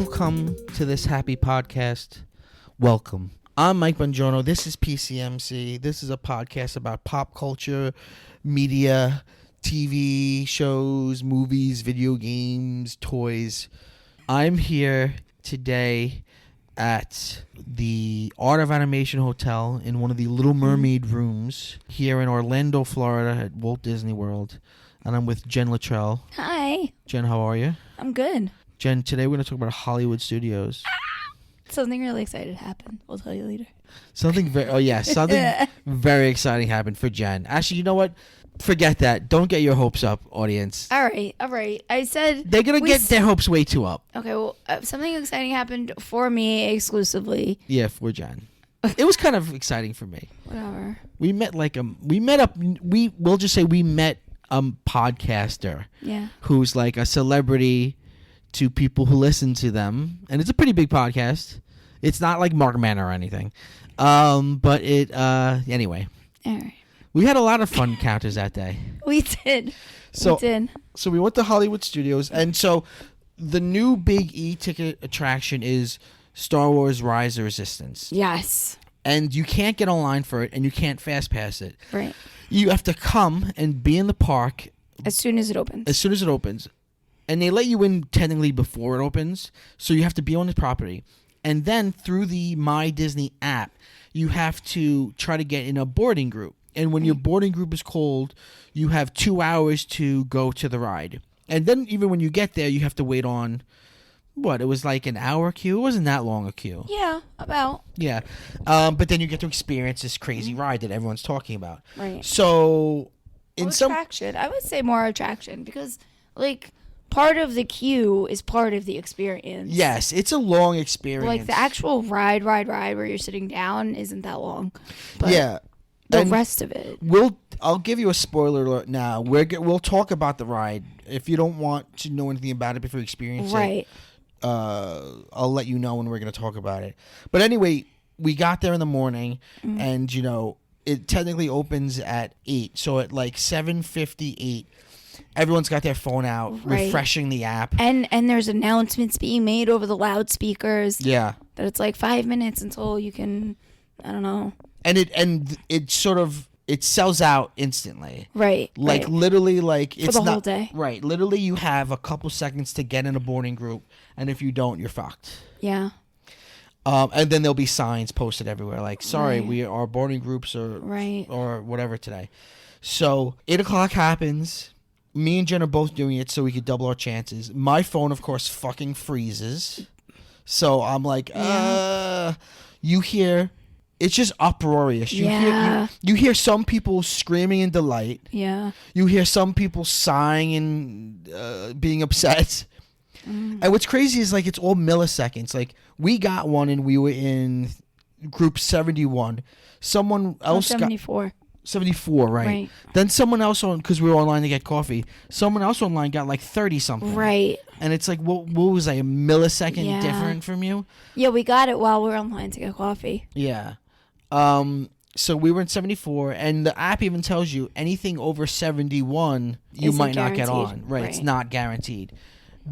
who come to this happy podcast, welcome. I'm Mike Bongiorno. This is PCMC. This is a podcast about pop culture, media, TV shows, movies, video games, toys. I'm here today at the Art of Animation Hotel in one of the Little Mermaid rooms here in Orlando, Florida at Walt Disney World. And I'm with Jen Luttrell. Hi. Jen, how are you? I'm good. Jen, today we're going to talk about Hollywood studios. Something really exciting happened. I'll tell you later. Something very exciting happened for Jen. Actually, you know what? Forget that. Don't get your hopes up, audience. All right. I said... They're going to get their hopes way too up. Okay, well, something exciting happened for me exclusively. Yeah, for Jen. It was kind of exciting for me. Whatever. We met a podcaster. Yeah. Who's like a celebrity to people who listen to them. And it's a pretty big podcast. It's not like Mark Manor or anything. But it, anyway. All right. We had a lot of fun encounters that day. We did. So we went to Hollywood Studios, and so the new big e-ticket attraction is Star Wars Rise of Resistance. Yes. And you can't get online for it, and you can't fast pass it. Right. You have to come and be in the park as soon as it opens. And they let you in technically before it opens, so you have to be on the property. And then through the My Disney app, you have to try to get in a boarding group. And when your boarding group is called, you have 2 hours to go to the ride. And then even when you get there, you have to wait on, it was like an hour queue? It wasn't that long a queue. Yeah, about. Yeah. But then you get to experience this crazy ride that everyone's talking about. Right. So attraction. I would say more attraction because, like, part of the queue is part of the experience. Yes, it's a long experience. Like, the actual ride where you're sitting down isn't that long. But yeah. The rest of it. I'll give you a spoiler alert now. We'll talk about the ride. If you don't want to know anything about it before you experience it, I'll let you know when we're going to talk about it. But anyway, we got there in the morning, and, it technically opens at 8. So at like 7:58, everyone's got their phone out, refreshing the app. And there's announcements being made over the loudspeakers. Yeah. That it's like 5 minutes until you can, I don't know. And it sort of, it sells out instantly. Right. Like literally it's for the whole day. Right. Literally you have a couple seconds to get in a boarding group, and if you don't, you're fucked. Yeah. And then there'll be signs posted everywhere like, sorry, our boarding groups are or whatever today. So 8 o'clock happens. Me and Jen are both doing it so we could double our chances. My phone, of course, fucking freezes. So I'm like, you hear, it's just uproarious. You hear some people screaming in delight. Yeah. You hear some people sighing and being upset. And what's crazy is like it's all milliseconds. Like we got one and we were in group 71. Someone else 74. 74, right? Then someone else because we were online to get coffee. Someone else online got like 30 something. Right. And it's like, what was I, a millisecond different from you? Yeah, we got it while we were online to get coffee. Yeah. So we were in 74, and the app even tells you anything over 71 you might not get on. Right. It's not guaranteed.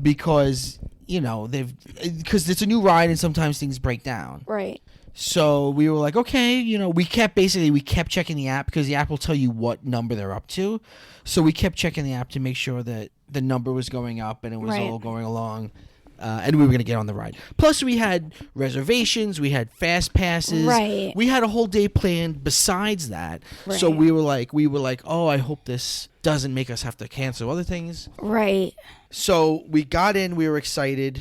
Because, because it's a new ride and sometimes things break down. Right. So we were like, okay, we kept checking the app because the app will tell you what number they're up to. So we kept checking the app to make sure that the number was going up and it was all going along. And we were going to get on the ride. Plus, we had reservations. We had fast passes. Right. We had a whole day planned besides that. Right. So we were like, oh, I hope this doesn't make us have to cancel other things. Right. So we got in. We were excited.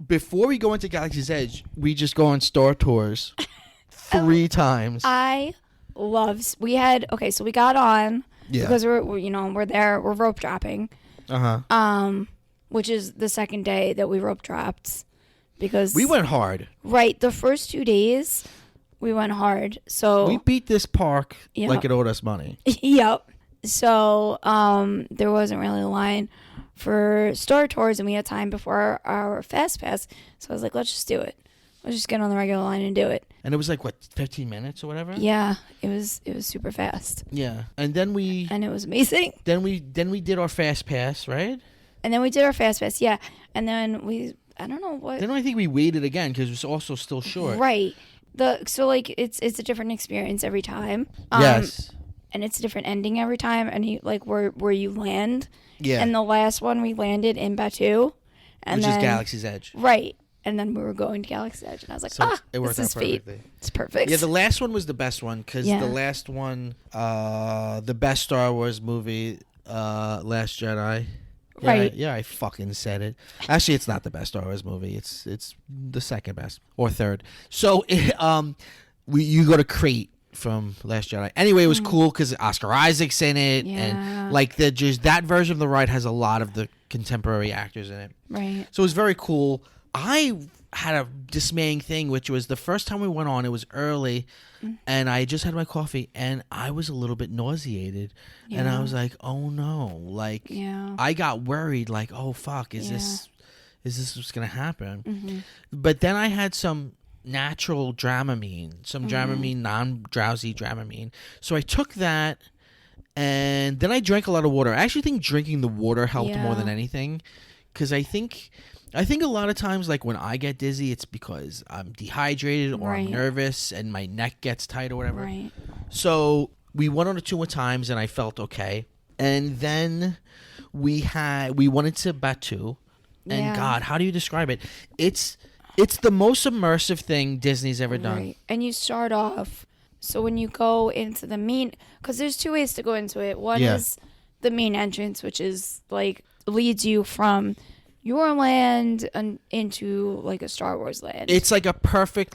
Before we go into Galaxy's Edge, we just go on Star Tours 3 times. So we got on because we're there. We're rope dropping. Which is the second day that we rope dropped because we went hard. Right. The first 2 days we went hard. So we beat this park like it owed us money. Yep. So there wasn't really a line for Star Tours, and we had time before our Fast Pass. So I was like, let's just do it. Let's just get on the regular line and do it. And it was like, 15 minutes or whatever? Yeah, it was super fast. Yeah. And it was amazing. Then we did our Fast Pass, right? And then we did our Fast Pass, yeah. And then I don't know what. Then I think we waited again because it was also still short. Right. So like it's a different experience every time. Yes. And it's a different ending every time, and you like where you land. Yeah. And the last one we landed in Batu, and Which then, is Galaxy's Edge. Right. And then we were going to Galaxy's Edge, and I was like, So it worked this out is fate. perfectly. It's perfect. Yeah, the last one was the best one because Yeah. the last one, the best Star Wars movie, Last Jedi. Yeah, Right. I fucking said it. Actually, it's not the best Star Wars movie. It's the second best or third. So you go to Crate from Last Jedi. Anyway, it was cool because Oscar Isaac's in it, Yeah. and like that version of the ride has a lot of the contemporary actors in it. Right. So it was very cool. I had a dismaying thing, which was the first time we went on, it was early, and I just had my coffee, and I was a little bit nauseated. And I Yeah. was like, oh no. Like, Yeah. I got worried, like, oh fuck, is Yeah. this what's going to happen? Mm-hmm. But then I had some natural Dramamine, Mm-hmm. non-drowsy Dramamine. So I took that, and then I drank a lot of water. I actually think drinking the water helped more than Yeah. anything, because I think a lot of times, like when I get dizzy, it's because I'm dehydrated or I'm Right. nervous and my neck gets tight or whatever. Right. So we went on a tour times, and I felt okay. And then we went into Batu, and Yeah. God, how do you describe it? It's the most immersive thing Disney's ever done. Right. And you start off. So when you go into the main, because there's two ways to go into it. One Yeah. is the main entrance, which is like leads you from your land and into like a Star Wars land. It's like a perfect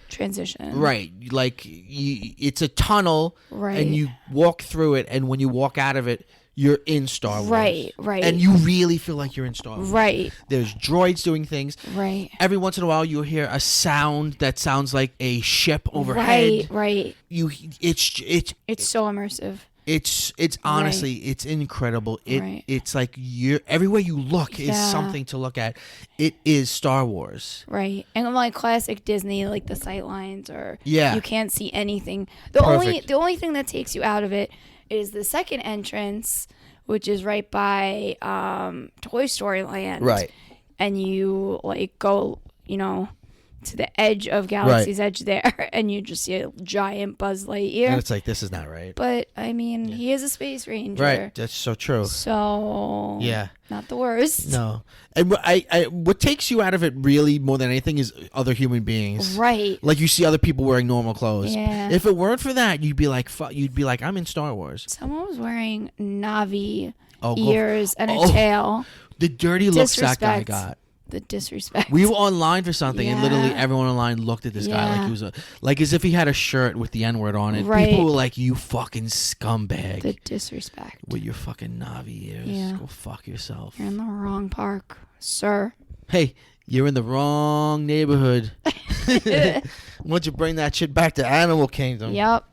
transition. right, like it's a tunnel, Right. and you walk through it, and when you walk out of it, you're in Star Wars. Right. Right. And you really feel like you're in Star Wars. Right. There's droids doing things. Right. Every once in a while, you'll hear a sound that sounds like a ship Right. overhead. Right. It's so immersive. It's honestly, it's incredible. Right. It's like everywhere you look is Yeah. something to look at. It is Star Wars. Right. And like classic Disney, like the sight lines, or Yeah. you can't see anything. Perfect. The only thing that takes you out of it is the second entrance, which is right by Toy Story Land. Right. And you like go, to the edge of Galaxy's Edge there, and you just see a giant Buzz Lightyear. And it's like, this is not right. But I mean, he is a space ranger. Right. That's so true. So Yeah. not the worst. No. And what takes you out of it really more than anything is other human beings. Right. Like you see other people wearing normal clothes. Yeah. If it weren't for that, you'd be like, I'm in Star Wars. Someone was wearing Navi Oh, ears and a tail. The dirty looks that guy Disrespect. got. The disrespect. We were online for something, and literally Yeah. everyone online looked at this guy like Yeah. he was like as if he had a shirt with the N-word on it. Right. People were like, "You fucking scumbag The disrespect. with your fucking Navi ears. Yeah. Go fuck yourself." You're in the wrong park, sir. Hey, you're in the wrong neighborhood. Why don't you bring that shit back to Animal Kingdom? Yep.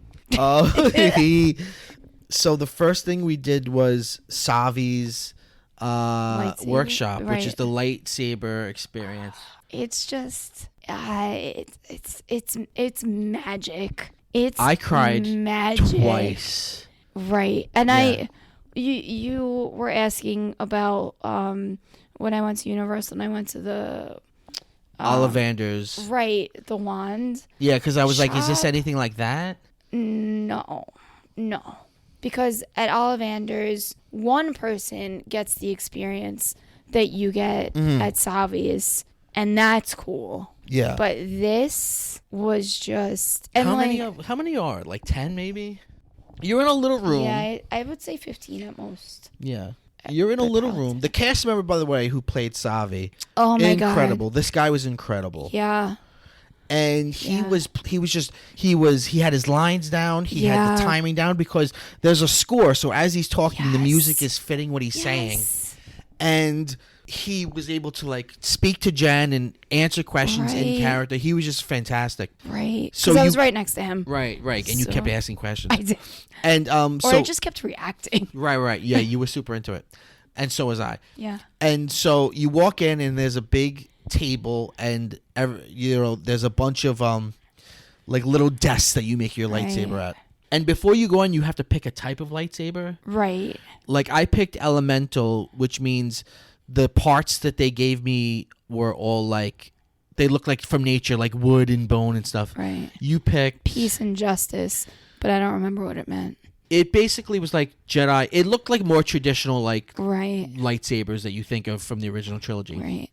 So the first thing we did was Savi's Lightsaber, workshop, which is right. the lightsaber experience. It's just, it's magic. I cried magic. twice. Right. And Yeah. you were asking about when I went to Universal and I went to the Ollivander's. right, the wand. Yeah, because I was like, is this Shut- anything like that? No. Because at Ollivander's, one person gets the experience that you get at Savi's, and that's cool. Yeah. But this was just, and how like, many are? Like 10 maybe? You're in a little room. yeah, I would say 15 at most. Yeah. You're in a But little probably room. The cast member, by the way, who played Savi, Oh my god. incredible. This guy was incredible. Yeah. And he Yeah. he had his lines down. He had Yeah. the timing down because there's a score. So as he's talking, the Yes. music is fitting what he's saying. Yes. And he was able to like speak to Jen and answer questions in Right. character. He was just fantastic. Right. So So I was you- right next to him. Right. And you So- kept asking questions. I did. And Or so I just kept reacting. right. Yeah, you were super into it. And so was I. Yeah. And so you walk in and there's a big table and there's a bunch of like little desks that you make your lightsaber Right. at. And before you go in, you have to pick a type of lightsaber. Right. Like I picked elemental, which means the parts that they gave me were all like, they look like from nature, like wood and bone and stuff. Right. You picked Peace and justice, but I don't remember what it meant. It basically was like Jedi. It looked like more traditional, like Right. lightsabers that you think of from the original trilogy. Right.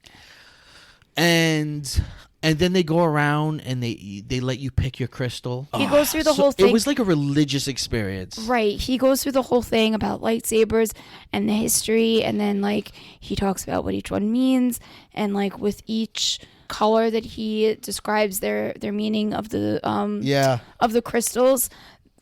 And then they go around and they let you pick your crystal. He goes through the whole thing. It was like a religious experience. Right. He goes through the whole thing about lightsabers and the history, and then like he talks about what each one means, and like with each color that he describes their meaning of the of the crystals.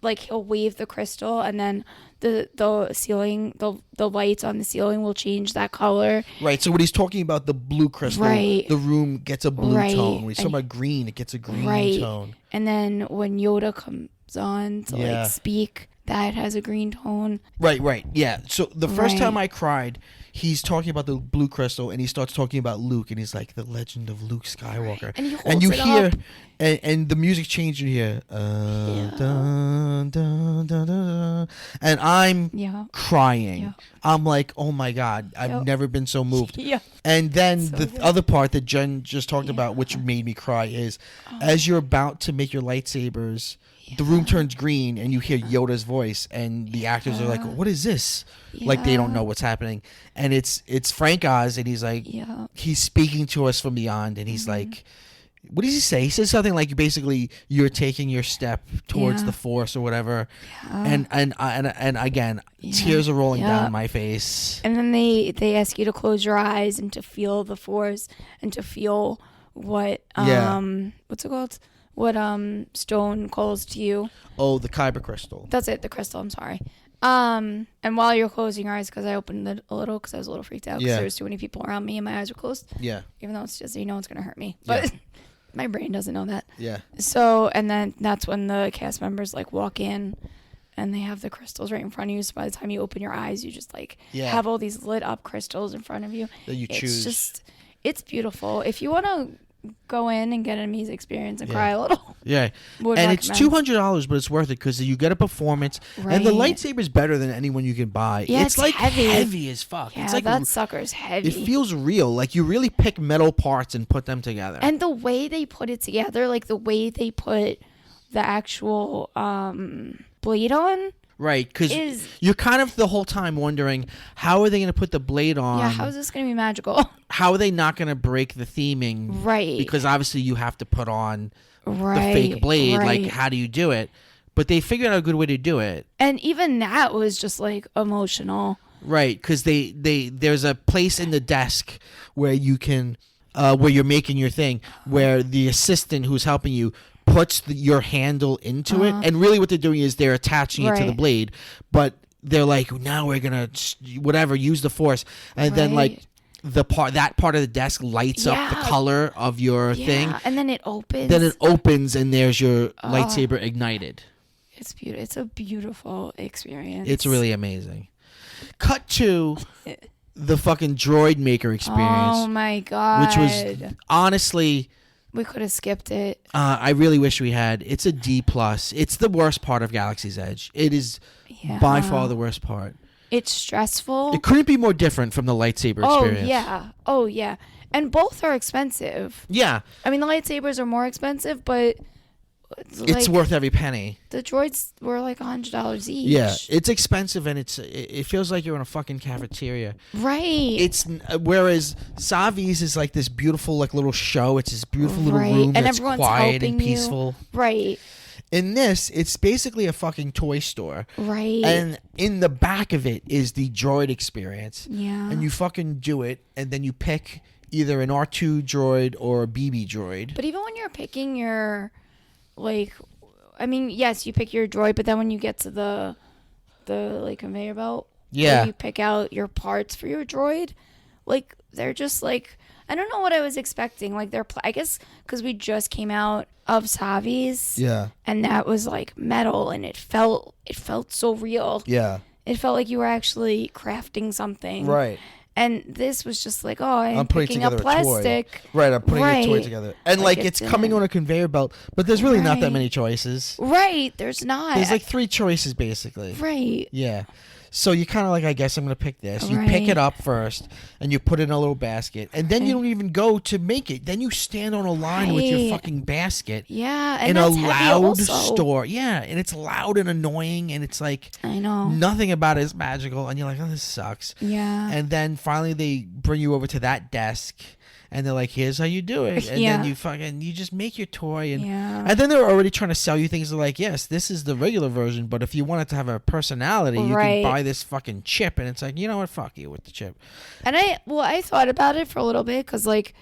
Like he'll wave the crystal, and then the ceiling, the lights on the ceiling will change that color. Right. So when he's talking about the blue crystal, the room gets a blue tone. When he's talking about green, it gets a green tone. And then when Yoda comes on to like speak, that has a green tone. Right. Yeah. So the first time I cried, he's talking about the blue crystal, and he starts talking about Luke, and he's like, the legend of Luke Skywalker. And you hear up. And the music changes here. Dun, dun, dun, dun, and I'm crying. Yeah. I'm like, oh my God, I've never been so moved. Yeah. And then So the good. other part that Jen just talked about, which made me cry, is as you're about to make your lightsabers, the room turns green, and you hear Yoda's voice, and the actors are like, what is this? Like they don't know what's happening. And it's Frank Oz, and he's like, he's speaking to us from beyond, and he's like, what does he say? He says something like, basically, you're taking your step towards the Force or whatever. And again, tears are rolling down my face. And then they ask you to close your eyes and to feel the Force and to feel what what's it called? What stone calls to you. Oh, the Kyber crystal. That's it, the crystal, I'm sorry. And while you're closing your eyes, because I opened it a little because I was a little freaked out because there was too many people around me and my eyes were closed. Yeah. Even though it's just, it's going to hurt me. But my brain doesn't know that. Yeah. So, and then that's when the cast members like walk in and they have the crystals right in front of you. So by the time you open your eyes, you just like have all these lit up crystals in front of you. That you choose. It's just, it's beautiful. If you want to go in and get an amazing experience and cry a little. Yeah. And it's $200, but it's worth it because you get a performance. Right. And the lightsaber's better than anyone you can buy. Yeah, it's like heavy as fuck. Yeah, it's like that sucker's heavy. It feels real. Like you really pick metal parts and put them together. And the way they put it together, like the way they put the actual blade on. Right, because you're kind of the whole time wondering, how are they going to put the blade on? Yeah, how is this going to be magical? How are they not going to break the theming? Right. Because obviously you have to put on the fake blade. Right. Like, how do you do it? But they figured out a good way to do it. And even that was just like emotional. Right, because there's a place in the desk where you can, where you're making your thing, where the assistant who's helping you puts your handle into it, and really what they're doing is they're attaching it to the blade, but they're like, now we're gonna use the Force, and then like that part of the desk lights up the color of your thing, and then it opens. And there's your lightsaber ignited. It's beautiful. It's a beautiful experience. It's really amazing. Cut to the fucking droid maker experience. Oh my God. Which was honestly, we could have skipped it. I really wish we had. It's a D+. It's the worst part of Galaxy's Edge. It is by far the worst part. It's stressful. It couldn't be more different from the lightsaber experience. Oh yeah. And both are expensive. Yeah. I mean, the lightsabers are more expensive, but it's worth every penny. The droids were like $100 each. Yeah, it's expensive, and it feels like you're in a fucking cafeteria. Right. It's whereas Savi's is like this beautiful like little show. It's this beautiful little room and that's everyone's quiet and helping peaceful. You. Right. In this, it's basically a fucking toy store. Right. And in the back of it is the droid experience. Yeah. And you fucking do it, and then you pick either an R2 droid or a BB droid. But even when you're picking your like, I mean, yes, you pick your droid, but then when you get to the like conveyor belt, you pick out your parts for your droid. Like they're just like, I don't know what I was expecting. Like I guess because we just came out of Savi's, and that was like metal, and it felt so real. Yeah, it felt like you were actually crafting something. Right. And this was just like, oh, I'm putting picking together up plastic. A toy. Right, I'm putting a toy together. And like it's coming on a conveyor belt, but there's really not that many choices. Right, there's not. There's like 3 choices basically. Right. Yeah. So you kind of like, I guess I'm going to pick this. You pick it up first, and you put it in a little basket. And then you don't even go to make it. Then you stand on a line with your fucking basket. Yeah. And in that's a heavy loud also. store. Yeah. And it's loud and annoying. And it's like, I know. nothing about it is magical. And you're like, oh, this sucks. Yeah. And then finally they bring you over to that desk. And they're like, here's how you do it. And then you just make your toy. And then they're already trying to sell you things. They're like, yes, this is the regular version. But if you want it to have a personality, you can buy this fucking chip. And it's like, you know what? Fuck you with the chip. And I thought about it for a little bit. Because, like,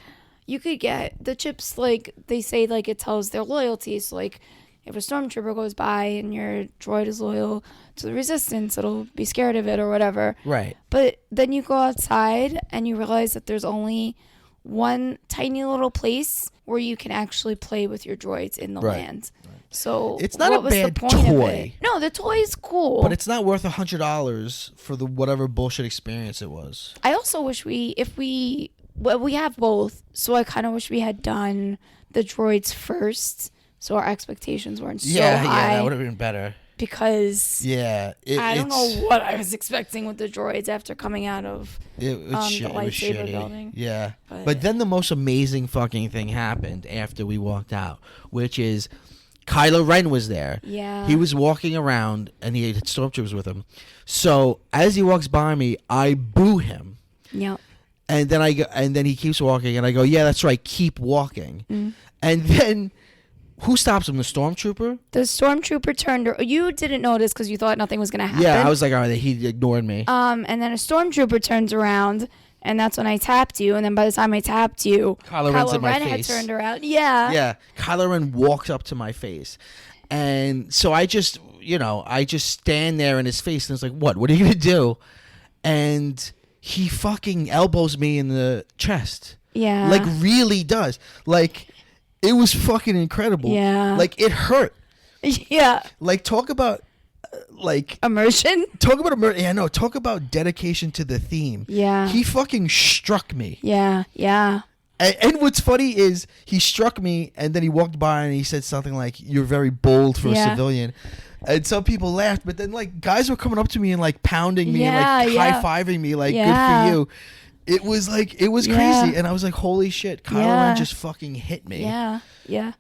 you could get the chips, like, they say, like, it tells their loyalty. So, like, if a stormtrooper goes by and your droid is loyal to the resistance, it'll be scared of it or whatever. Right. But then you go outside and you realize that there's only one tiny little place where you can actually play with your droids in the land. Right. So it's not a bad toy. No, the toy is cool, but it's not worth $100 for the whatever bullshit experience it was. I also wish we have both, so I kind of wish we had done the droids first, so our expectations weren't so high. Yeah, that would have been better. Because I don't know what I was expecting with the droids after coming out of the lightsaber building. Yeah. But then the most amazing fucking thing happened after we walked out, which is Kylo Ren was there. Yeah. He was walking around and he had stormtroopers with him. So as he walks by me, I boo him. Yep. And then he keeps walking and I go, yeah, that's right, keep walking. Mm. And then who stops him? The stormtrooper? The stormtrooper turned. You didn't notice because you thought nothing was going to happen. Yeah, I was like, all right, he ignored me. And then a stormtrooper turns around, and that's when I tapped you. And then by the time I tapped you, Kylo Ren had turned around. Yeah. Yeah, Kylo Ren walked up to my face. And so I just stand there in his face, and it's like, what are you going to do? And he fucking elbows me in the chest. Yeah. Like, really does. Like, it was fucking incredible. Yeah. Like, it hurt. Yeah. Like, talk about, immersion? Talk about immersion. Yeah, no, talk about dedication to the theme. Yeah. He fucking struck me. Yeah, yeah. And what's funny is he struck me, and then he walked by and he said something like, you're very bold for a civilian. And some people laughed, but then, like, guys were coming up to me and, like, pounding me and, like, high-fiving me, like, good for you. It was crazy, and I was like, holy shit, Kylo Ren just fucking hit me. Yeah, yeah.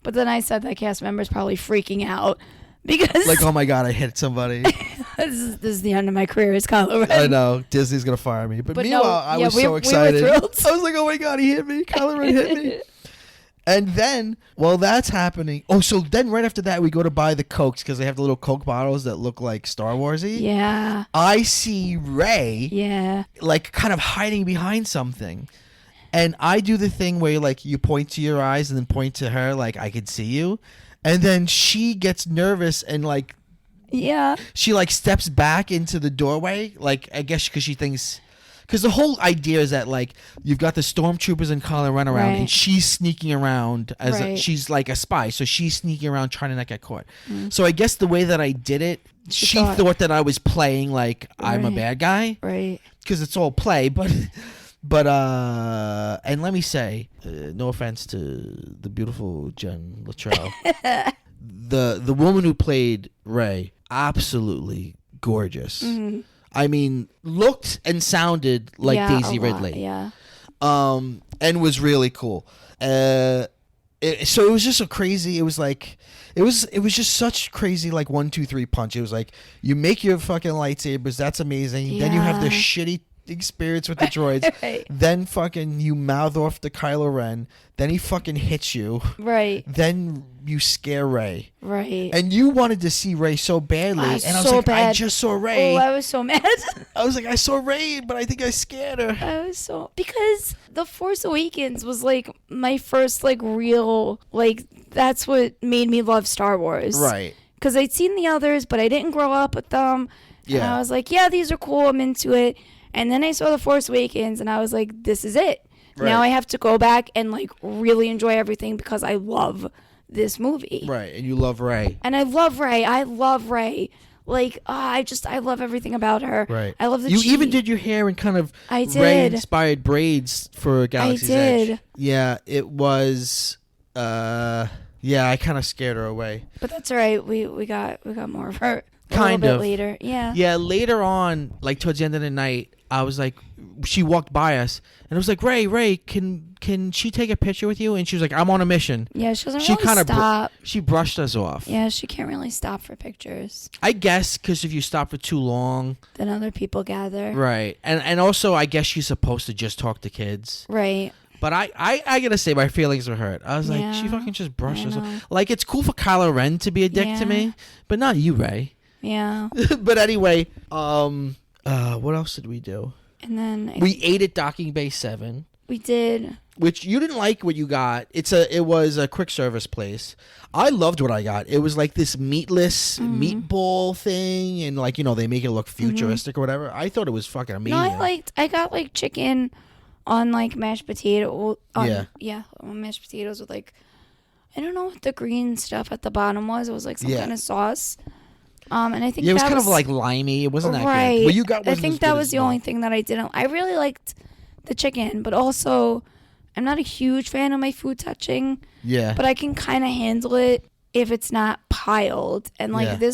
But then I said that cast member's probably freaking out because... Like, oh my God, I hit somebody. This is the end of my career as Kylo Ren. I know, Disney's going to fire me. But meanwhile, I was so excited. We were thrilled. I was like, oh my God, he hit me. Kylo Ren hit me. And then, while that's happening, so then right after that, we go to buy the Cokes because they have the little Coke bottles that look like Star Wars-y. Yeah. I see Rey, like, kind of hiding behind something. And I do the thing where, like, you point to your eyes and then point to her, like, I can see you. And then she gets nervous and, like, she, like, steps back into the doorway, like, I guess because she thinks... Because the whole idea is that, like, you've got the stormtroopers and Kylo Ren around, and she's sneaking around she's like a spy, so she's sneaking around trying to not get caught. Mm. So I guess the way that I did it, she thought that I was playing like I'm a bad guy, right? Because it's all play, but and let me say, no offense to the beautiful Jen Luttrell, the woman who played Rey, absolutely gorgeous. Mm-hmm. I mean, looked and sounded like Daisy Ridley. Yeah. And was really cool. So it was just so crazy. It was like, it was just such crazy, like 1, 2, 3 punch. It was like, you make your fucking lightsabers. That's amazing. Yeah. Then you have the shitty experience with the droids. Right. Then fucking you mouth off to Kylo Ren. Then he fucking hits you. Right. Then you scare Rey. Right. And you wanted to see Rey so badly. And I was like, I just saw Rey. Oh, I was so mad. I was like, I saw Rey, but I think I scared her. Because The Force Awakens was like my first like real, like that's what made me love Star Wars. Right. Because I'd seen the others, but I didn't grow up with them. Yeah. And I was like, yeah, these are cool. I'm into it. And then I saw The Force Awakens, and I was like, this is it. Right. Now I have to go back and, like, really enjoy everything because I love this movie. Right, and you love Rey. And I love Rey. I love Rey. Like, I love everything about her. Right. I love the You even did your hair in kind of Rey-inspired braids for Galaxy's Edge. Yeah, it was... I kind of scared her away. But that's all right. We got more of her Kind little of. bit later. Yeah. Yeah, later on, like towards the end of the night, I was like, she walked by us, and I was like, Ray, can she take a picture with you? And she was like, I'm on a mission. Yeah, she doesn't She really kinda stop. She brushed us off. Yeah, she can't really stop for pictures. I guess because if you stop for too long, Then other people gather. right? And also, I guess she's supposed to just talk to kids. Right. But I gotta say, my feelings were hurt. I was like, she Yeah, fucking just brushed I us know. off. Like, it's cool for Kylo Ren to be a dick to me, but not you, Ray. Yeah. But anyway, what else did we do? And then We ate at Docking Bay 7, we did. which you didn't like what you got. It was a quick service place. I loved what I got. It was like this meatless meatball thing, and like, they make it look futuristic or whatever. I thought it was fucking amazing. No, I got like chicken on like mashed potato. Yeah. On mashed potatoes with like, I don't know what the green stuff at the bottom was. It was like some kind of sauce. And I think it was that kind of like limey. It wasn't that right. good. What you got I wasn't think as that good was as the only thing that I didn't. I really liked the chicken, but also I'm not a huge fan of my food touching. Yeah. But I can kind of handle it if it's not piled. And like Yeah.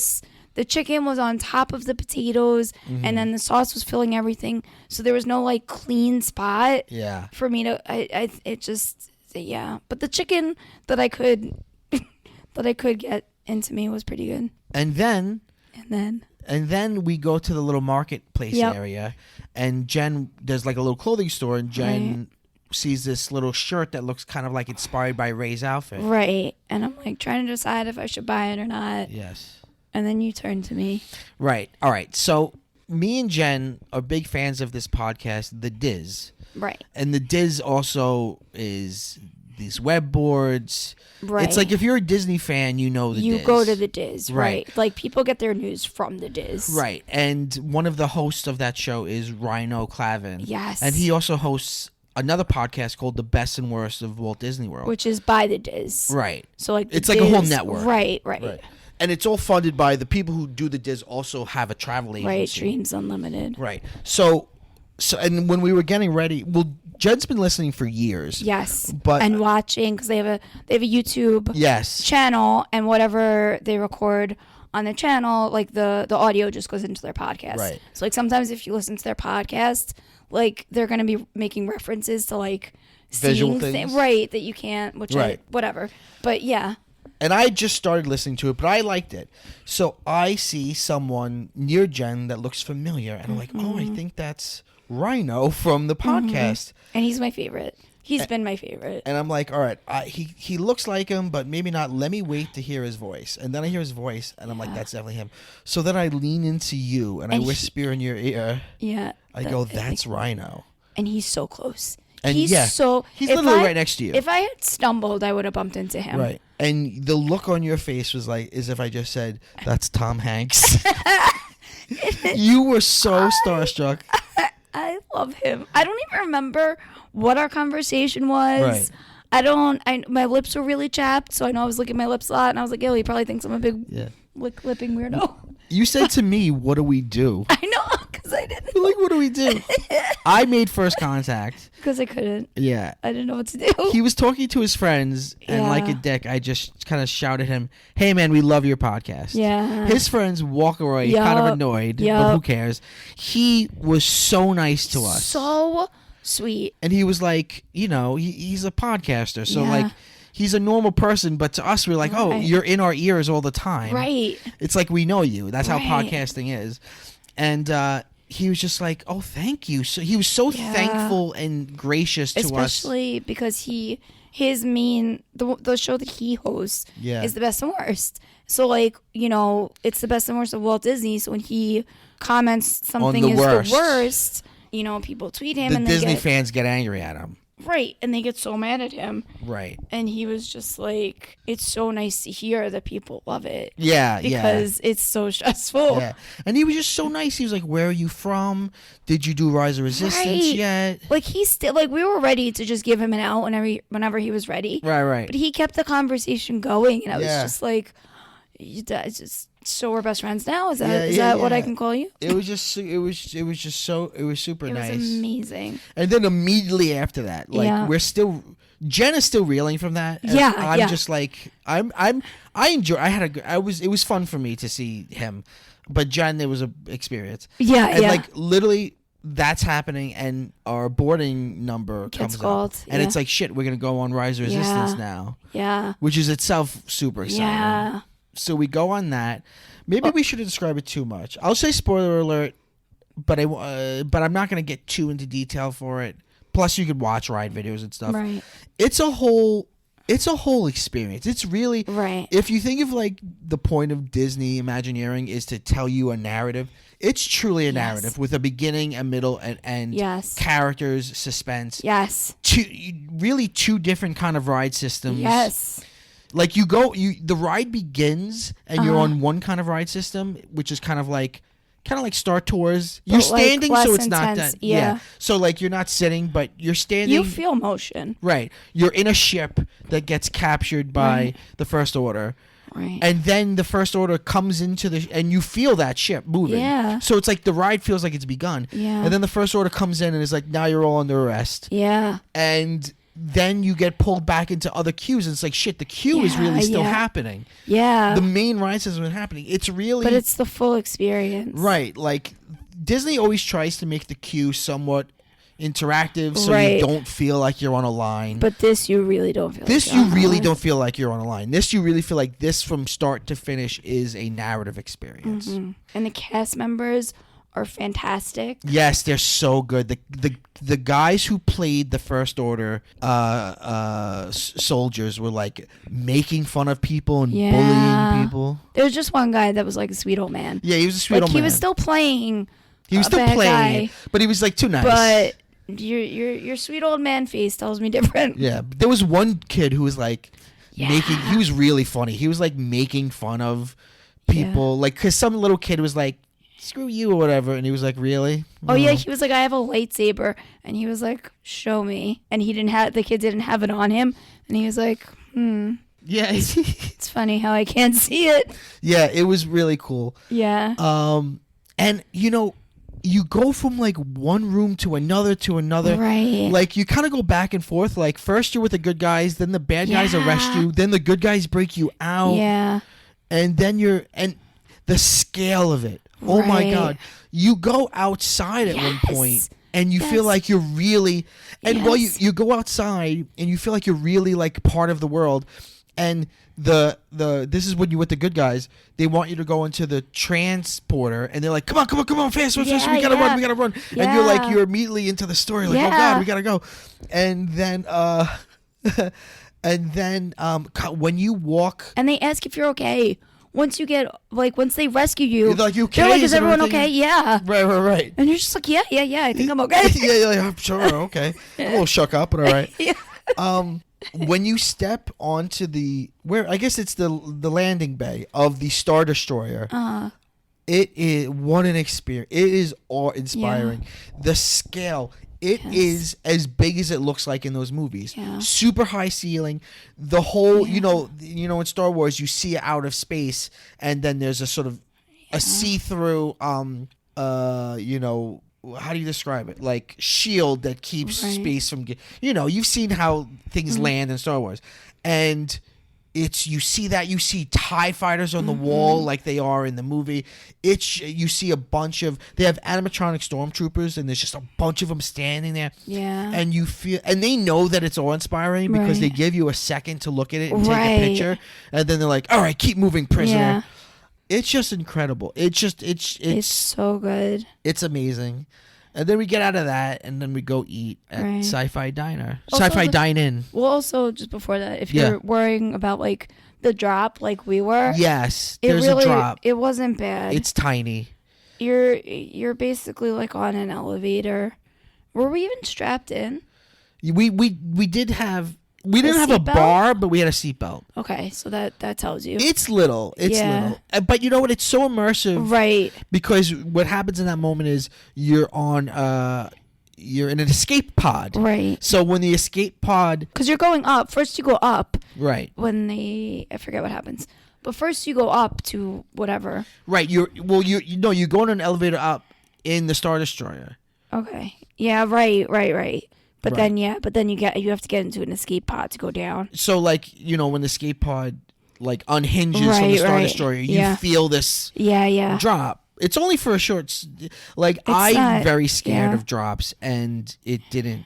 the chicken was on top of the potatoes, and then the sauce was filling everything. So there was no like clean spot Yeah. for me to. Yeah. But the chicken that I could get into me was pretty good. And then we go to the little marketplace area, and Jen, there's like a little clothing store, and Jen sees this little shirt that looks kind of like inspired by Ray's outfit. Right. And I'm like trying to decide if I should buy it or not. Yes. And then you turn to me. Right. All right. So me and Jen are big fans of this podcast, The Diz. Right. And The Diz also is these web boards. Right. It's like if you're a Disney fan, you know The Diz. You go to the Diz, Right. right? Like people get their news from the Diz. Right. And one of the hosts of that show is Rhino Clavin. Yes. And he also hosts another podcast called The Best and Worst of Walt Disney World. Which is by the Diz. Right. So like It's like a whole network. Right. And it's all funded by the people who do The Diz also have a travel agency. Right. Dreams Unlimited. Right. So and when we were getting ready, well, Jed's been listening for years. Yes. But and watching because they have a YouTube channel, and whatever they record on the channel, like the audio just goes into their podcast. Right. So like sometimes if you listen to their podcast, like they're gonna be making references to like Visual seeing things. right, that you can't, which Right. whatever. But yeah. And I just started listening to it, but I liked it. So I see someone near Jen that looks familiar, and I'm like, oh, I think that's Rhino from the podcast. And he's my favorite. He's been my favorite. And I'm like, all right, he looks like him, but maybe not. Let me wait to hear his voice. And then I hear his voice, and I'm like, that's definitely him. So then I lean into you, and I whisper in your ear. Yeah. I go, that's Rhino. And he's so close. And he's he's if literally right next to you. If I had stumbled, I would have bumped into him. Right. And the look on your face was like, as if I just said, that's Tom Hanks. You were so starstruck. I love him. I don't even remember what our conversation was. Right. My lips were really chapped, so I know I was licking my lips a lot, and I was like, yo, he probably thinks I'm a big lipping weirdo. You said to me, what do we do? I know, because I didn't. You're like, what do we do? I made first contact. Because I couldn't. Yeah. I didn't know what to do. He was talking to his friends, and like a dick, I just kind of shouted him, hey, man, we love your podcast. Yeah. His friends walk away kind of annoyed, but who cares? He was so nice to us. So sweet. And he was like, he's a podcaster, so like, he's a normal person, but to us, we're like, oh, you're in our ears all the time. Right. It's like we know you. That's how podcasting is. And he was just like, oh, thank you. So he was so thankful and gracious to us. Especially because the show that he hosts is The Best and Worst. So like, it's The Best and Worst of Walt Disney. So when he comments something is the worst, people tweet him, and Disney fans get angry at him. Right, and they get so mad at him. Right. And he was just like, it's so nice to hear that people love it. Yeah, because it's so stressful. Yeah. And he was just so nice. He was like, where are you from? Did you do Rise of Resistance yet? Like, he's still, like, we were ready to just give him an out whenever he was ready. Right. But he kept the conversation going, and I was just like, so we're best friends now? Is that what I can call you? It was super nice. It was amazing. And then immediately after that, Jen is still reeling from that. I'm just like, I enjoy. It was fun for me to see him. but Jen, it was a experience. Yeah, And yeah. like literally, that's happening, and our boarding number comes called, up, and yeah. it's like shit. We're gonna go on Rise of Resistance now, Yeah. which is itself super exciting. Yeah. So we go on that. Maybe we shouldn't describe it too much. I'll say spoiler alert, but I'm not gonna get too into detail for it. Plus, you could watch ride videos and stuff. Right. It's a whole experience. It's really Right. If you think of like the point of Disney Imagineering is to tell you a narrative, it's truly a narrative with a beginning, a middle, and Yes. characters, suspense. Yes. Two different kind of ride systems. Yes. Like the ride begins and you're on one kind of ride system, which is kind of like Star Tours. You're But, like, standing, less so it's not intense, that. yeah. So like you're not sitting, but you're standing. You feel motion. Right. You're in a ship that gets captured by the First Order. Right. And then the First Order comes into and you feel that ship moving. Yeah. So it's like the ride feels like it's begun. Yeah. And then the First Order comes in and is like, now you're all under arrest. Yeah. And then you get pulled back into other queues, and it's like, shit, the queue is really still happening. Yeah. The main ride system is happening. It's really... But it's the full experience. Right. Like, Disney always tries to make the queue somewhat interactive so Right. you don't feel like you're on a line. But this you really don't feel This like you you're on really one. don't feel like you're on a line. This you really feel like this from start to finish is a narrative experience. Mhm. And the cast members are fantastic. Yes, they're so good. The guys who played the First Order soldiers were like making fun of people and bullying people. There was just one guy that was like a sweet old man. Yeah, he was a sweet old man. He was still playing. He was a still bad playing, guy, but he was like too nice. But your sweet old man face tells me different. Yeah, there was one kid who was like making. Yeah. He was really funny. He was like making fun of people, like because some little kid was like, "Screw you" or whatever, and he was like, "Really?" Oh yeah, he was like, "I have a lightsaber," and he was like, "Show me." And the kid didn't have it on him, and he was like, Yeah, It's funny how I can't see it. yeah, it was really cool. Yeah. And you go from like one room to another. Right. Like you kind of go back and forth. Like first you're with the good guys, then the bad guys arrest you, then the good guys break you out. Yeah. And then and the scale of it. Oh my Right. God. You go outside at one point and you feel like you're really while you go outside and you feel like you're really like part of the world. And this is when you're with the good guys. They want you to go into the transporter, and they're like, "Come on, fast! We gotta run!" And you're immediately into the story, like, "Oh God, we gotta go!" And then, when you walk, And they ask if you're okay. Once they rescue you, you're like, "You okay? they're like, "Is and everyone everything?" okay?" Yeah. Right. And you're just like, yeah, I think I'm okay. yeah, I'm sure, okay. I'm a little shook up, but all right. Yeah. When you step onto I guess it's the landing bay of the Star Destroyer, it is what an experience. It is awe-inspiring. Yeah. The scale, it is as big as it looks like in those movies. Yeah. Super high ceiling. The whole, in Star Wars, you see it out of space, and then there's a sort of a see-through, how do you describe it? Like shield that keeps space from you've seen how things land in Star Wars, and you see TIE fighters on the wall like they are in the movie. You see a bunch of, they have animatronic stormtroopers, and there's just a bunch of them standing there. Yeah. And you feel, and they know that it's awe-inspiring because they give you a second to look at it and take a picture, and then they're like, "All right, keep moving, prisoner." Yeah. It's just incredible. It's so good. It's amazing. And then we get out of that, and then we go eat at Sci-Fi Diner. Also, Sci-Fi Dine-In. Well, also, just before that, if you're worrying about, like, the drop like we were. Yes, there's a drop. It wasn't bad. It's tiny. You're basically, like, on an elevator. Were we even strapped in? We did have... We didn't have a bar, but we had a seatbelt. Okay, so that tells you. It's little. Little. But you know what? It's so immersive. Right. Because what happens in that moment is you're in an escape pod. Right. So when the escape pod... Because you're going up. First you go up. Right. I forget what happens. But first you go up to whatever. Right. You go in an elevator up in the Star Destroyer. Okay. Yeah, right. But then you have to get into an escape pod to go down. So like, when the escape pod like unhinges from Right, the start of the right. story. Yeah. You feel this Yeah. drop. It's only for a short. Like I'm not- very scared yeah. of drops, and it didn't.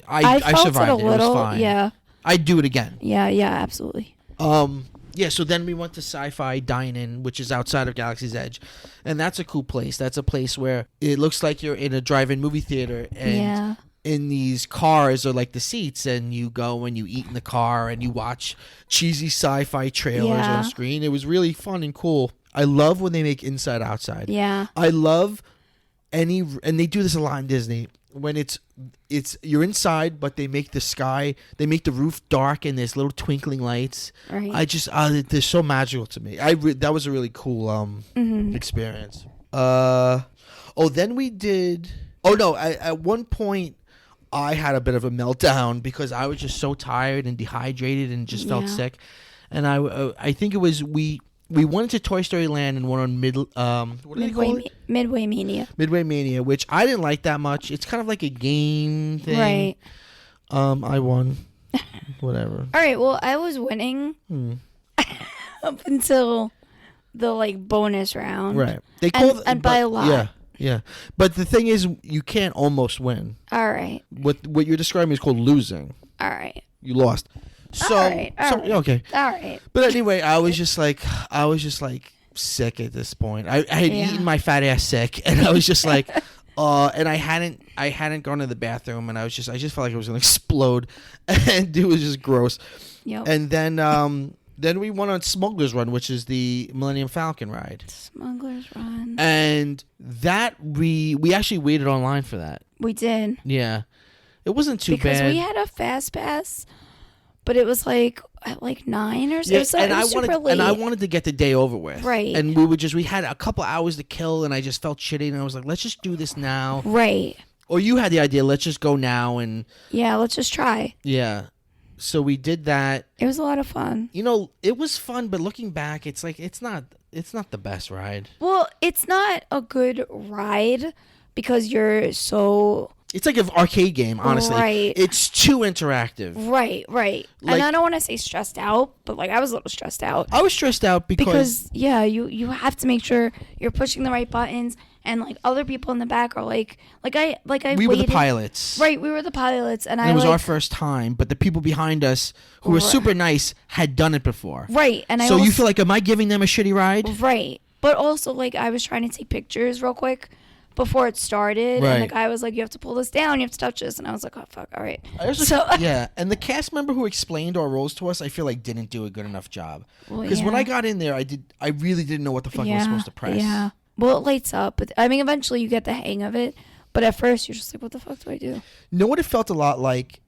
I felt survived it a little. It was fine. Yeah. I'd do it again. Yeah. Absolutely. Yeah, so then we went to Sci-Fi Dine-In, which is outside of Galaxy's Edge, and that's a cool place. That's a place where it looks like you're in a drive-in movie theater, and Yeah. in these cars are like the seats, and you go and you eat in the car and you watch cheesy sci-fi trailers Yeah. on the screen. It was really fun and cool. I love when they make Inside Outside. Yeah. I love and they do this a lot in Disney, when it's you're inside, but they make the roof dark and there's little twinkling lights. Right. They're so magical to me. That was a really cool experience. Then we did. Oh no! At one point, I had a bit of a meltdown because I was just so tired and dehydrated and just felt Yeah. sick. And I think it was we went to Toy Story Land and went on what do they call it? Midway Mania. Midway Mania, which I didn't like that much. It's kind of like a game thing. Right. I won. Whatever. All right. Well, I was winning up until the like bonus round. Right. They And by a lot. Yeah. Yeah. But the thing is, you can't almost win. All right. What you're describing is called losing. All right. You lost. So, All right. Okay. All right. But anyway, I was just like sick at this point. I had Yeah. eaten my fat ass sick, and I was just like, and I hadn't gone to the bathroom, and I just felt like I was gonna explode, and it was just gross. Yep. And then we went on Smuggler's Run, which is the Millennium Falcon ride, Smuggler's Run. and that we actually waited online for that. We did. Yeah, it wasn't too Because bad. we had a fast pass, but it was like at like 9 or so. Yeah, It was super late. I wanted to get the day over with. Right. And we had a couple hours to kill, and I just felt shitty, and I was like, let's just do this now. Right. Or you had the idea, let's just go now, and Yeah, let's just try. yeah. So we did that. It was a lot of fun. You know, it was fun, but looking back, it's like it's not the best ride. Well, it's not a good ride because you're so It's like an arcade game, honestly. Right. It's too interactive. right. Like- And I don't want to say stressed out, but like I was a little stressed out. I was stressed out Because yeah, you have to make sure you're pushing the right buttons, and like other people in the back are like I we were the waited- pilots. Right, we were the pilots, and And I it was like, our first time, but the people behind us who were super nice had done it before. right, and So I you also, feel like, am I giving them a shitty ride? right, but also like I was trying to take pictures real quick before it started, and Right. the guy was like, "You have to pull this down, you have to touch this," and I was like, "Oh fuck, all right." I also- So yeah, and the cast member who explained our roles to us, I feel like didn't do a good enough job. Well, Because when yeah. I got in there, I really didn't know what the fuck I was supposed to press. Yeah. Well, it lights up, but I mean, eventually you get the hang of it. But at first, you're just like, "What the fuck do I do?" You know what it felt a lot like?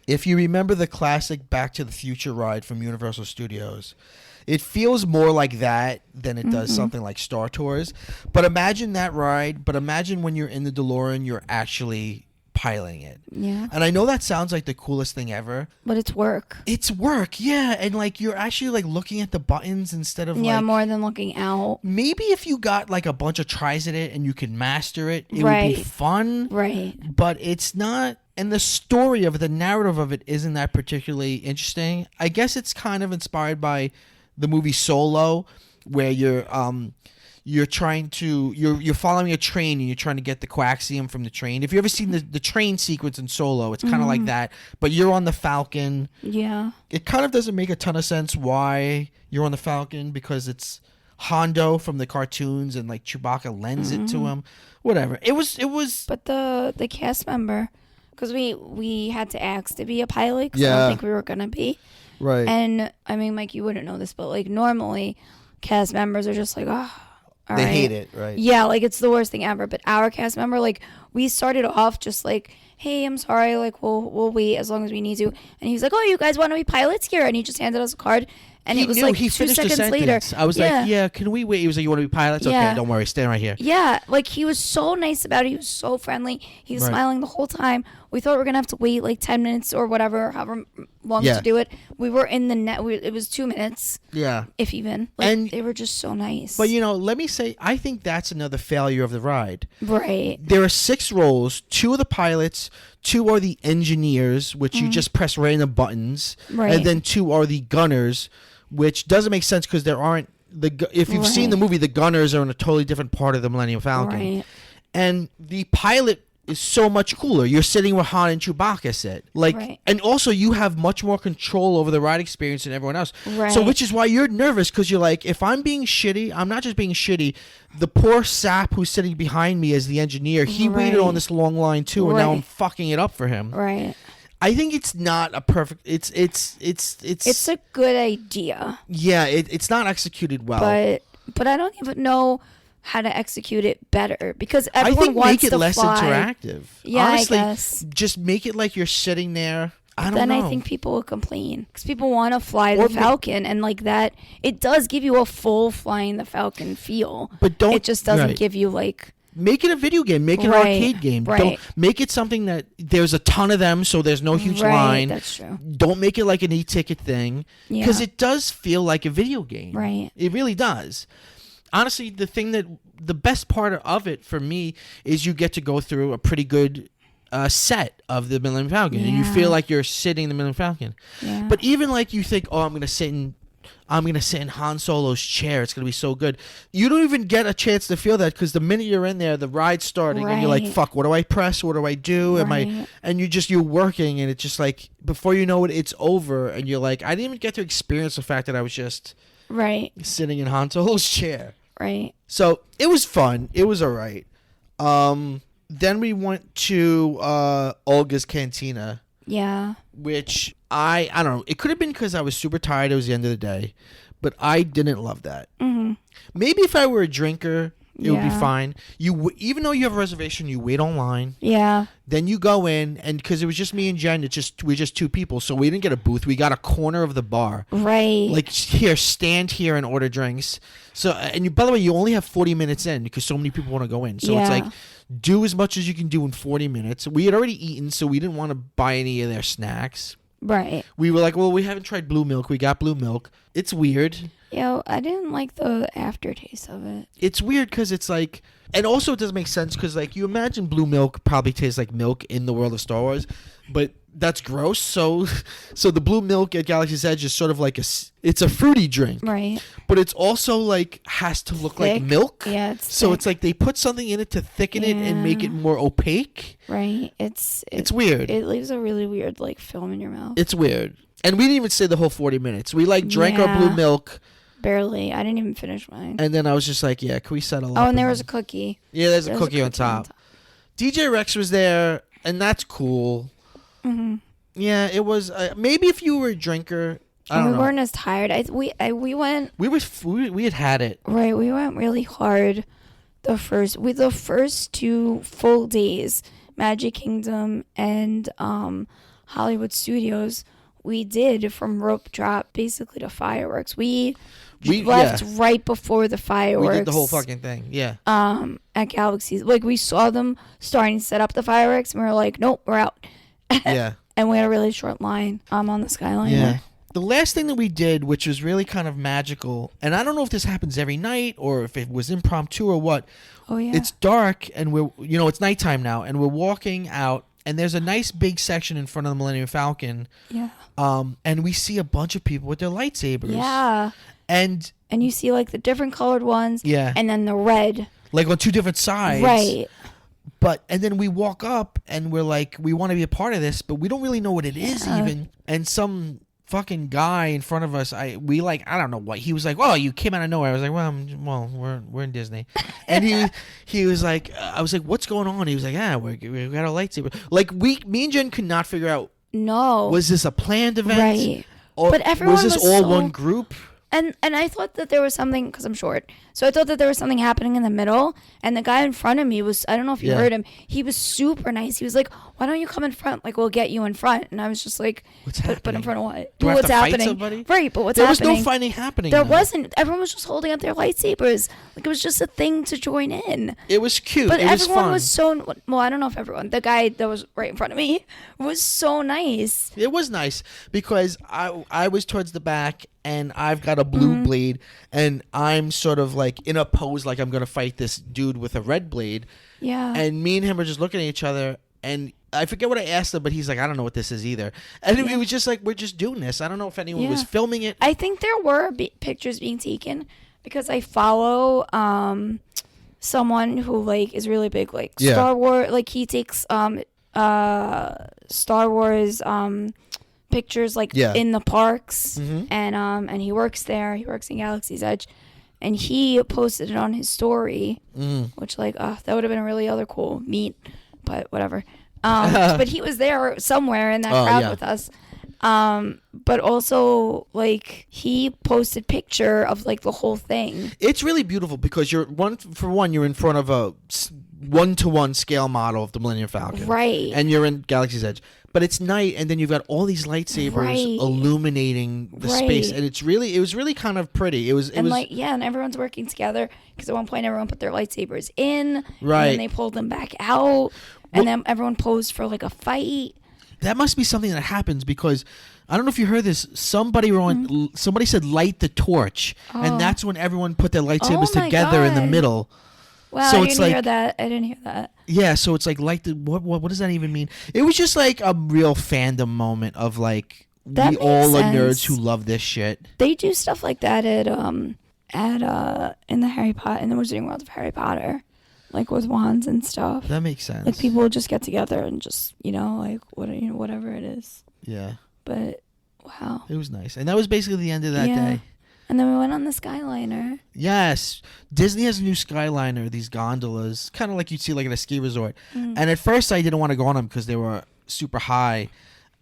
If you remember the classic Back to the Future ride from Universal Studios, it feels more like that than it does something like Star Tours. But imagine that ride. But imagine when you're in the DeLorean, you're actually piloting it. Yeah. And I know that sounds like the coolest thing ever. But it's work. It's work, yeah. And like you're actually like looking at the buttons instead of Yeah, like more than looking out. maybe if you got like a bunch of tries at it and you could master it, it would be Right. fun. Right. But it's not. And the story of it, the narrative of it isn't that particularly interesting. I guess it's kind of inspired by the movie Solo, where you're following a train and you're trying to get the coaxium from the train. If you ever seen the train sequence in Solo, it's kind of like that, but you're on the Falcon. Yeah. It kind of doesn't make a ton of sense why you're on the Falcon, because it's Hondo from the cartoons and like Chewbacca lends it to him. Whatever. It was But the cast member, because we had to ask to be a pilot, because I Yeah. don't think we were gonna be. right. And I mean, Mike, you wouldn't know this, but like normally, cast members are just like, oh, all They right. hate it, right? Yeah, like it's the worst thing ever. But our cast member, like, we started off just like, hey, I'm sorry, like we'll wait as long as we need to. And he was like, oh, you guys want to be pilots here? And he just handed us a card. And He it was knew. like He 2 finished the seconds later. sentence. I was like, yeah, can we wait? He was like, you want to be pilots? Yeah. Okay, don't worry, stand right here. Yeah, like he was so nice about it. He was so friendly. He was Right. smiling the whole time. We thought we were gonna have to wait like 10 minutes or whatever, however long Yeah. to do it. We were in the net. It was 2 minutes, Yeah. if even. Like, And- they were just so nice. But you know, let me say, I think that's another failure of the ride. right. There are 6 roles. 2 are the pilots, 2 are the engineers, which you just press random buttons, Right. and then 2 are the gunners, which doesn't make sense because there aren't if you've seen the movie, the gunners are in a totally different part of the Millennium Falcon. Right. And the pilot is so much cooler. You're sitting where Han and Chewbacca sit. And also you have much more control over the ride experience than everyone else. Right. So which is why you're nervous, because you're like, if I'm being shitty, I'm not just being shitty. The poor sap who's sitting behind me as the engineer, he waited on this long line too, and now I'm fucking it up for him. Right. I think it's not a perfect. It's a good idea. Yeah, it's not executed well. But I don't even know how to execute it better, because everyone wants to fly. Make it less interactive. Yeah, honestly, I guess. Just make it like you're sitting there. I don't know. Then I think people will complain because people want to fly the Falcon, and like that, it does give you a full flying the Falcon feel. But don't. It just doesn't give you like. Make it a video game. Make it an arcade game. Right. Don't make it something that there's a ton of them, so there's no huge line. That's true. Don't make it like an e-ticket thing, because it does feel like a video game. Right. It really does. Honestly, the best part of it for me is you get to go through a pretty good set of the Millennium Falcon, and you feel like you're sitting in the Millennium Falcon. Yeah. But even like you think, oh, I'm gonna sit in Han Solo's chair. It's gonna be so good. You don't even get a chance to feel that, because the minute you're in there, the ride's starting, and you're like, "Fuck, what do I press? What do I do? And you're working, and it's just like before you know it, it's over, and you're like, I didn't even get to experience the fact that I was just sitting in Han Solo's chair. Right. So it was fun. It was alright. Then we went to Olga's Cantina. Yeah. Which I don't know. It could have been because I was super tired. It was the end of the day, but I didn't love that. Mm-hmm. Maybe if I were a drinker, it would be fine. Even though you have a reservation, you wait online. Yeah. Then you go in, and because it was just me and Jen, we're just two people, so we didn't get a booth. We got a corner of the bar. Right. Like, here, stand here and order drinks. So, and by the way, you only have 40 minutes in because so many people want to go in. So it's like, do as much as you can do in 40 minutes. We had already eaten, so we didn't want to buy any of their snacks. Right. We were like, well, we haven't tried blue milk. We got blue milk. It's weird. Yo, I didn't like the aftertaste of it. It's weird because it's like, and also it doesn't make sense because like you imagine blue milk probably tastes like milk in the world of Star Wars, but that's gross. So the blue milk at Galaxy's Edge is sort of like it's a fruity drink, right? But it's also like has to look like milk. Yeah, it's like they put something in it to thicken it and make it more opaque. Right. It's weird. It leaves a really weird like film in your mouth. It's weird, and we didn't even stay the whole 40 minutes. We like drank our blue milk. Barely. I didn't even finish mine. And then I was just like, yeah, can we settle up? Oh, and there was a cookie. Yeah, there's a cookie on top. DJ Rex was there, and that's cool. Mm-hmm. Yeah, it was. Maybe if you were a drinker, I don't know. We weren't as tired. We went. We had it. Right, we went really hard. The first 2 full days, Magic Kingdom and Hollywood Studios, we did from rope drop basically to fireworks. We left right before the fireworks. We did the whole fucking thing. Yeah. At Galaxy's, like we saw them starting to set up the fireworks, and we were like, nope, we're out. Yeah. And we had a really short line on the Skyliner. Yeah. The last thing that we did, which was really kind of magical, and I don't know if this happens every night or if it was impromptu or what. Oh yeah. It's dark and it's nighttime now, and we're walking out, and there's a nice big section in front of the Millennium Falcon. Yeah. And we see a bunch of people with their lightsabers. Yeah. And you see like the different colored ones. Yeah. And then the red. Like on 2 different sides. Right. And then we walk up and we're like, we want to be a part of this, but we don't really know what it is even. And some fucking guy in front of us, I don't know what, he was like, well, you came out of nowhere. I was like, well, we're in Disney. And he was like, I was like, what's going on? He was like, we got a lightsaber. Like me and Jen could not figure out. No. Was this a planned event? Right. Or but everyone was this all one group? And I thought that there was something, because I'm short, so I thought that there was something happening in the middle, and the guy in front of me was, I don't know if you heard him, he was super nice. He was like, why don't you come in front? Like, we'll get you in front. And I was just like, what's happening? But in front of what? Do I have what's to fight happening? Somebody? Right, but what's there happening? There was no fighting happening. There wasn't. Everyone was just holding up their lightsabers. Like, it was just a thing to join in. It was cute. But everyone was fun. well, I don't know if everyone. The guy that was right in front of me was so nice. It was nice because I was towards the back, and I've got a blue blade, and I'm sort of like in a pose like I'm going to fight this dude with a red blade. Yeah. And me and him are just looking at each other, and I forget what I asked him, but he's like, I don't know what this is either. And it was just like, we're just doing this. I don't know if anyone was filming it. I think there were pictures being taken because I follow someone who like is really big, like Star Wars. Like he takes Star Wars pictures like in the parks, and he works there. He works in Galaxy's Edge. And he posted it on his story, which like that would have been a really other cool meet, but whatever. But he was there somewhere in that crowd with us. But also like he posted picture of like the whole thing. It's really beautiful because you're you're in front of a 1-to-1 scale model of the Millennium Falcon, right? And you're in Galaxy's Edge. But it's night, and then you've got all these lightsabers illuminating the space, and it was really kind of pretty. And everyone's working together because at one point everyone put their lightsabers in, right? And then they pulled them back out, and then everyone posed for like a fight. That must be something that happens because I don't know if you heard this. Somebody said light the torch, and that's when everyone put their lightsabers together in the middle. Wow, so I didn't hear that. I didn't hear that. Yeah, so it's like what does that even mean? It was just like a real fandom moment of like we all are nerds who love this shit. They do stuff like that at in the Wizarding World of Harry Potter, like with wands and stuff. That makes sense. Like people just get together and just like whatever it is. Yeah. But wow, it was nice, and that was basically the end of that day. And then we went on the Skyliner. Yes. Disney has a new Skyliner, these gondolas, kind of like you'd see like at a ski resort. And at first I didn't want to go on them because they were super high.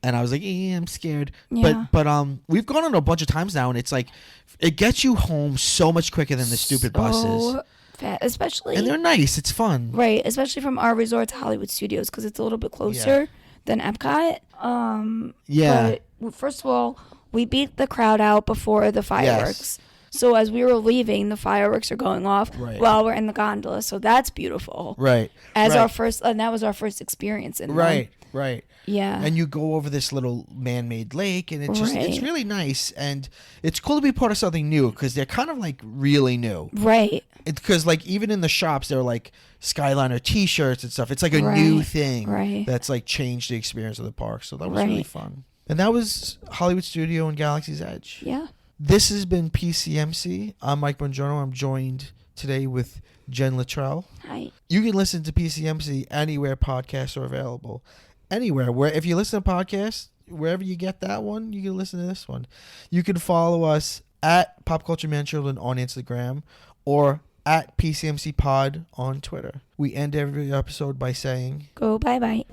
And I was like, I'm scared. Yeah. But we've gone on a bunch of times now, and it's like, it gets you home so much quicker than the stupid buses. Especially. And they're nice. It's fun. Right. Especially from our resort to Hollywood Studios because it's a little bit closer than Epcot. But first of all, we beat the crowd out before the fireworks. Yes. So as we were leaving, the fireworks are going off while we're in the gondola. So that's beautiful. Right. Our first, and that was our first experience in Right. one. Right. Yeah. And you go over this little man-made lake, and it's it's really nice, and it's cool to be part of something new because they're kind of like really new. Right. Because like even in the shops, they're like Skyliner T-shirts and stuff. It's like a new thing that's like changed the experience of the park. So that was really fun. And that was Hollywood Studio and Galaxy's Edge. Yeah. This has been PCMC. I'm Mike Bongiorno. I'm joined today with Jen Luttrell. Hi. You can listen to PCMC anywhere podcasts are available. Anywhere. If you listen to podcasts, wherever you get that one, you can listen to this one. You can follow us at Pop Culture Man Children on Instagram or at PCMC Pod on Twitter. We end every episode by saying, go bye-bye.